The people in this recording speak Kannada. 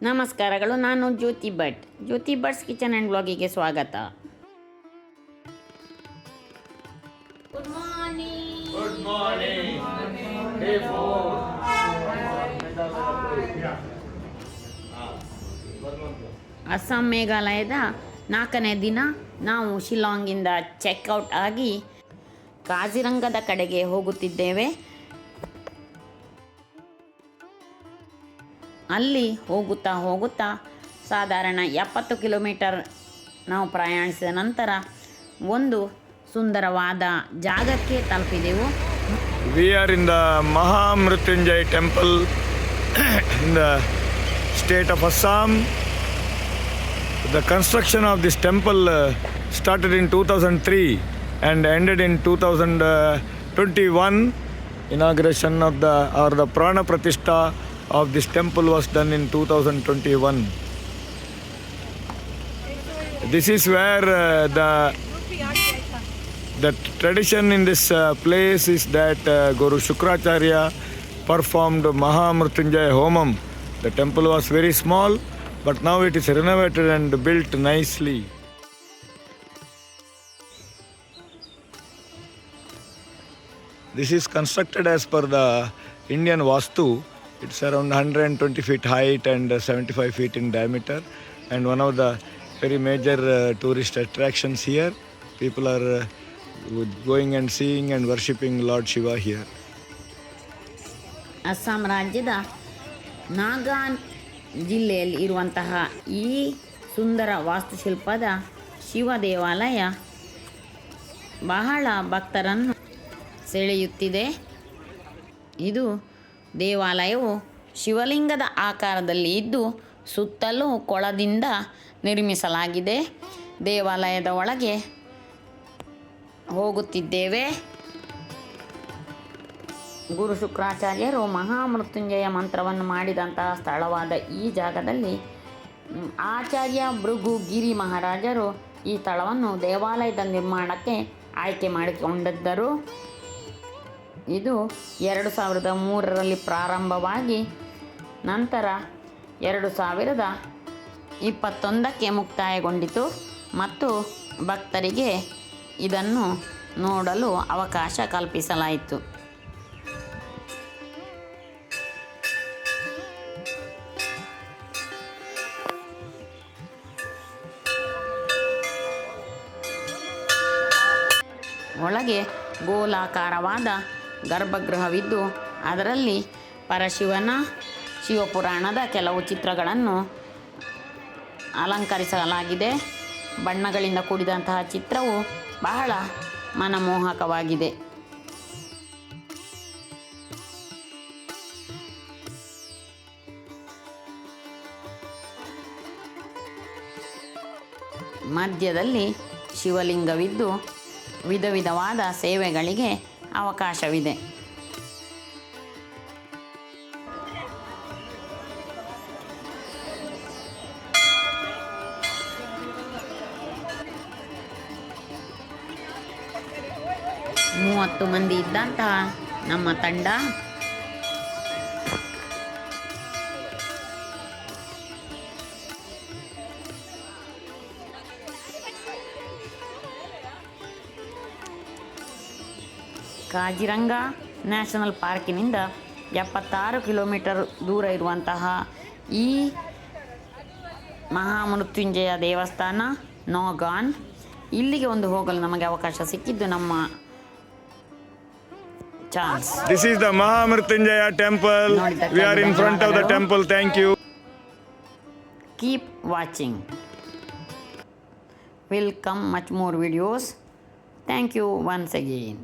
ನಮಸ್ಕಾರಗಳು. ನಾನು ಜ್ಯೋತಿ ಭಟ್. ಜ್ಯೋತಿ ಭಟ್ಸ್ ಕಿಚನ್ ಆ್ಯಂಡ್ ಬ್ಲಾಗಿಗೆ ಸ್ವಾಗತ. Good morning. Good morning. Day 4. Assam ಮೇಘಾಲಯದ 4ನೇ ದಿನ ನಾವು ಶಿಲಾಂಗಿಂದ ಚೆಕ್ಔಟ್ ಆಗಿ ಕಾಜಿರಂಗದ ಕಡೆಗೆ ಹೋಗುತ್ತಿದ್ದೇವೆ. ಅಲ್ಲಿ ಹೋಗುತ್ತಾ ಸಾಧಾರಣ 70 ಕಿಲೋಮೀಟರ್ ನಾವು ಪ್ರಯಾಣಿಸಿದ ನಂತರ ಒಂದು ಸುಂದರವಾದ ಜಾಗಕ್ಕೆ ತಲುಪಿದೆವು. We are in the Mahamrutyunjay temple in the state of Assam. The construction of this temple started in 2003 and ended in 2021. Inauguration of the Prana Pratishtha of this temple was done in 2021. This is where the tradition in this place is that Guru Shukracharya performed Mahamrutyunjay Homam. The temple was very small, but now it is renovated and built nicely. This is constructed as per the Indian Vastu. It's around 120 feet height and 75 feet in diameter, and one of the very major tourist attractions here. People are going and seeing and worshipping Lord Shiva here. Assam ರಾಜ್ಯದ ನಾಗಾನ್ ಜಿಲ್ಲೆಯಲ್ಲಿ ಇರುವಂತಹ ಈ ಸುಂದರ ವಾಸ್ತುಶಿಲ್ಪದ ಶಿವ ದೇವಾಲಯ ಬಹಳ ಭಕ್ತರನ್ನು ಸೆಳೆಯುತ್ತಿದೆ. ಇದು ದೇವಾಲಯವು ಶಿವಲಿಂಗದ ಆಕಾರದಲ್ಲಿ ಇದ್ದು ಸುತ್ತಲೂ ಕೊಳದಿಂದ ನಿರ್ಮಿಸಲಾಗಿದೆ. ದೇವಾಲಯದ ಒಳಗೆ ಹೋಗುತ್ತಿದ್ದೇವೆ. ಗುರು ಶುಕ್ರಾಚಾರ್ಯರು ಮಹಾಮೃತ್ಯುಂಜಯ ಮಂತ್ರವನ್ನು ಮಾಡಿದಂತಹ ಸ್ಥಳವಾದ ಈ ಜಾಗದಲ್ಲಿ ಆಚಾರ್ಯ ಭೃಗು ಗಿರಿ ಮಹಾರಾಜರು ಈ ಸ್ಥಳವನ್ನು ದೇವಾಲಯದ ನಿರ್ಮಾಣಕ್ಕೆ ಆಯ್ಕೆ ಮಾಡಿಕೊಂಡಿದ್ದರು. ಇದು 2003ರಲ್ಲಿ ಪ್ರಾರಂಭವಾಗಿ ನಂತರ 2021ಕ್ಕೆ ಮುಕ್ತಾಯಗೊಂಡಿತು ಮತ್ತು ಭಕ್ತರಿಗೆ ಇದನ್ನು ನೋಡಲು ಅವಕಾಶ ಕಲ್ಪಿಸಲಾಯಿತು. ಒಳಗೆ ಗೋಲಾಕಾರವಾದ ಗರ್ಭಗೃಹವಿದ್ದು ಅದರಲ್ಲಿ ಪರಶಿವನ ಶಿವಪುರಾಣದ ಕೆಲವು ಚಿತ್ರಗಳನ್ನು ಅಲಂಕರಿಸಲಾಗಿದೆ. ಬಣ್ಣಗಳಿಂದ ಕೂಡಿದಂತಹ ಚಿತ್ರವು ಬಹಳ ಮನಮೋಹಕವಾಗಿದೆ. ಮಧ್ಯದಲ್ಲಿ ಶಿವಲಿಂಗವಿದ್ದು ವಿಧ ವಿಧವಾದ ಸೇವೆಗಳಿಗೆ ಅವಕಾಶವಿದೆ. ಮೂವತ್ತು ಮಂದಿ ಇದ್ದಂತಹ ನಮ್ಮ ತಂಡ ಕಾಜಿರಂಗ ನ್ಯಾಷನಲ್ ಪಾರ್ಕಿನಿಂದ 76 ಕಿಲೋಮೀಟರ್ ದೂರ ಇರುವಂತಹ ಈ ಮಹಾಮೃತ್ಯುಂಜಯ ದೇವಸ್ಥಾನ ನೋಗಾನ್, ಇಲ್ಲಿಗೆ ಹೋಗಲು ನಮಗೆ ಅವಕಾಶ ಸಿಕ್ಕಿದ್ದು ನಮ್ಮ chance. This is the Mahamrutyunjaya temple. We are in front of the temple. Thank you. Keep watching. Will come much more videos. Thank you once again.